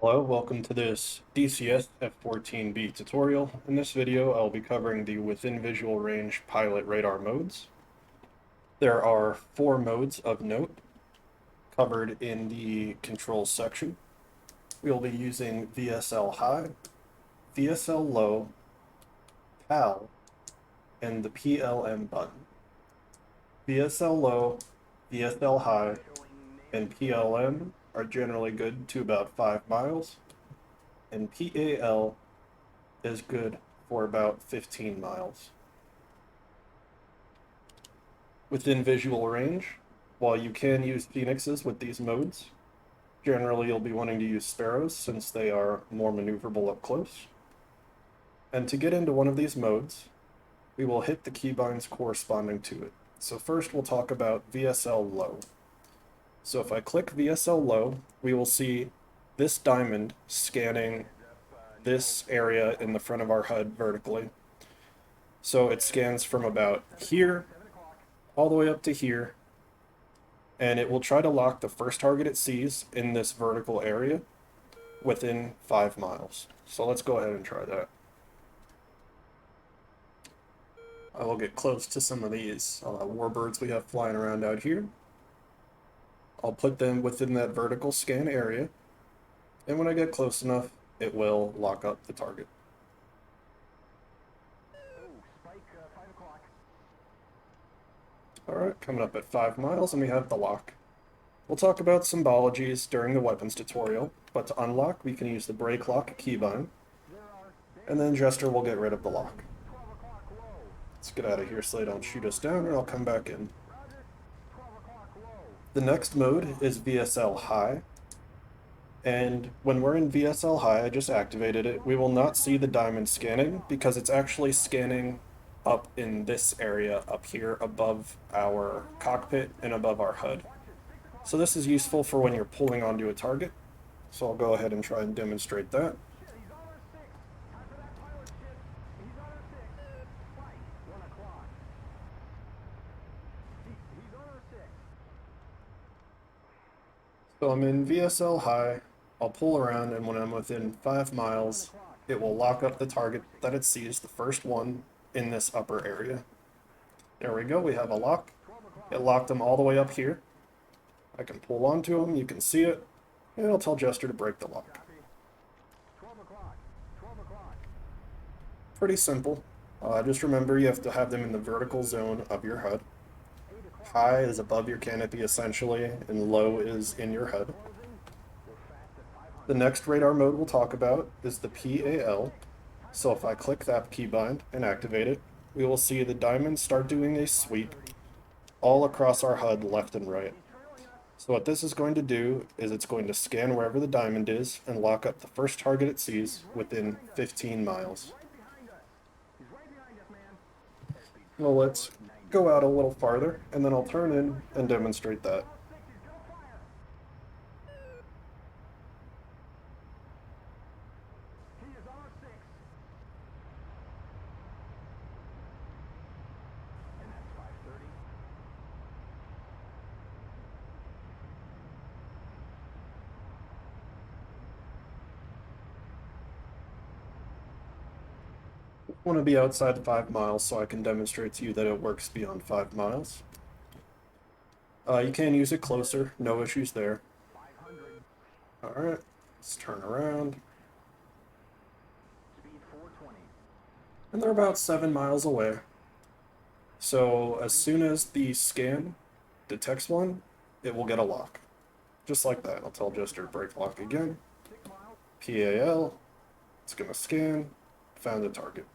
Hello, welcome to this DCS F14B tutorial. In this video, I'll be covering the within visual range pilot radar modes. There are 4 modes of note covered in the controls section. We'll be using VSL high, VSL low, PAL, and the PLM button. VSL low, VSL high, and PLM are generally good to about 5 miles, and PAL is good for about 15 miles. Within visual range, while you can use phoenixes with these modes, generally you'll be wanting to use sparrows since they are more maneuverable up close. And to get into one of these modes, we will hit the keybinds corresponding to it. So first we'll talk about VSL low. So if I click VSL low, we will see this diamond scanning this area in the front of our HUD vertically. So it scans from about here all the way up to here, and it will try to lock the first target it sees in this vertical area within 5 miles. So let's go ahead and try that. I will get close to some of these warbirds we have flying around out here. I'll put them within that vertical scan area, and when I get close enough, it will lock up the target. Alright, coming up at 5 miles, and we have the lock. We'll talk about symbologies during the weapons tutorial, but to unlock, we can use the brake lock keybind, and then Jester will get rid of the lock. Let's get out of here so they don't shoot us down, and I'll come back in. The next mode is VSL high, and when we're in VSL high, I just activated it, we will not see the diamond scanning because it's actually scanning up in this area up here above our cockpit and above our HUD. So this is useful for when you're pulling onto a target. So I'll go ahead and try and demonstrate that. So I'm in VSL high, I'll pull around, and when I'm within 5 miles, it will lock up the target that it sees, the first one in this upper area. There we go, we have a lock. It locked them all the way up here. I can pull onto them, you can see it, and I'll tell Jester to break the lock. Pretty simple. Just remember you have to have them in the vertical zone of your HUD. High is above your canopy essentially, and low is in your HUD. The next radar mode we'll talk about is the PAL. So if I click that keybind and activate it, we will see the diamond start doing a sweep all across our HUD left and right. So what this is going to do is it's going to scan wherever the diamond is and lock up the first target it sees within 15 miles. Well, let's go out a little farther, and then I'll turn in and demonstrate that. I want to be outside 5 miles so I can demonstrate to you that it works beyond 5 miles. You can use it closer, no issues there. Alright, let's turn around. And they're about 7 miles away. So as soon as the scan detects one, it will get a lock. Just like that. I'll tell Jester to break lock again. PAL, it's going to scan, found a target.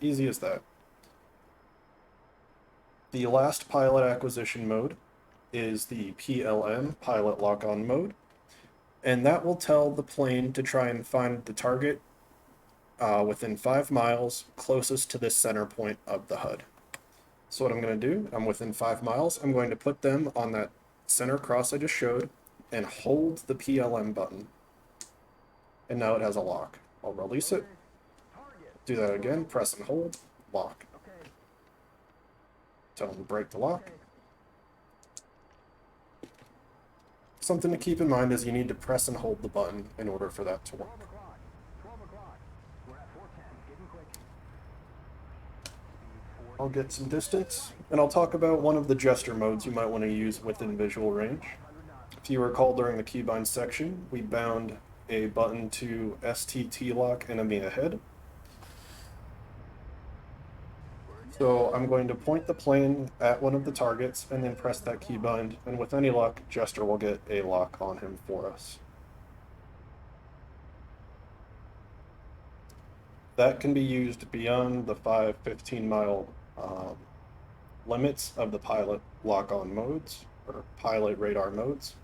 Easy as that. The last pilot acquisition mode is the PLM, pilot lock-on mode, and that will tell the plane to try and find the target within 5 miles closest to this center point of the HUD. So what I'm going to do, I'm within 5 miles, I'm going to put them on that center cross I just showed and hold the PLM button. And now it has a lock. I'll release it. Do that again, press and hold, lock. Tell them to break the lock. Something to keep in mind is you need to press and hold the button in order for that to work. I'll get some distance, and I'll talk about one of the gesture modes you might want to use within visual range. If you recall, during the keybind section, we bound a button to STT lock enemy ahead. So I'm going to point the plane at one of the targets and then press that keybind, and with any luck, Jester will get a lock on him for us. That can be used beyond the 15 mile limits of the pilot lock-on modes, or pilot radar modes.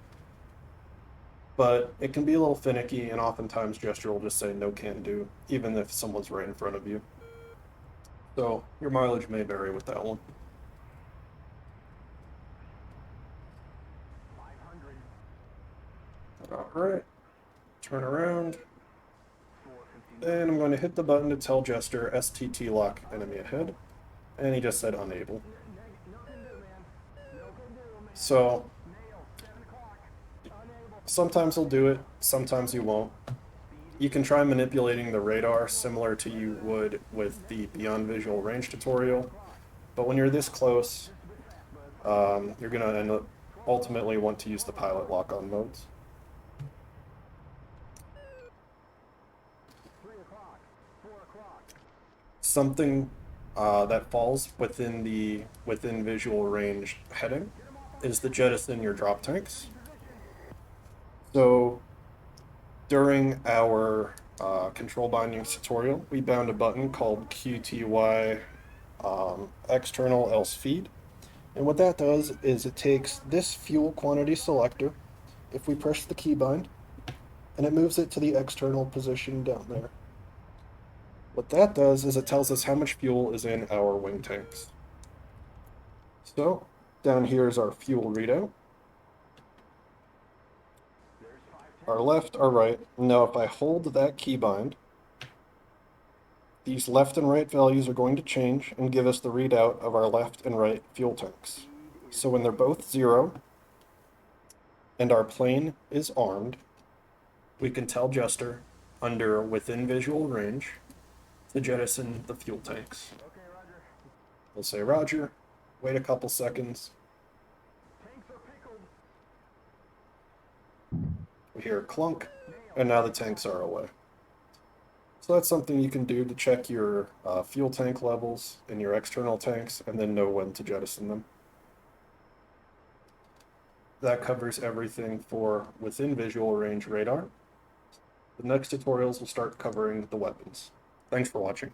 But it can be a little finicky, and oftentimes Gesture will just say no can do, even if someone's right in front of you. So your mileage may vary with that one. All right, turn around. And I'm going to hit the button to tell Jester STT lock enemy ahead. And he just said unable. So sometimes he'll do it, sometimes he won't. You can try manipulating the radar similar to you would with the Beyond Visual Range tutorial, but when you're this close, you're going to end up ultimately want to use the pilot lock-on modes. Something that falls within visual range heading is the jettison your drop tanks. So during our control bindings tutorial, we bound a button called QTY external else feed. And what that does is it takes this fuel quantity selector, if we press the keybind, and it moves it to the external position down there. What that does is it tells us how much fuel is in our wing tanks. So down here is our fuel readout. Our left, our right. Now if I hold that keybind, these left and right values are going to change and give us the readout of our left and right fuel tanks. So when they're both 0 and our plane is armed, we can tell Jester under within visual range to jettison the fuel tanks. We'll say Roger, wait a couple seconds. We hear a clunk, and now the tanks are away. So that's something you can do to check your fuel tank levels in your external tanks and then know when to jettison them. That covers everything for within visual range radar. The next tutorials will start covering the weapons. Thanks for watching.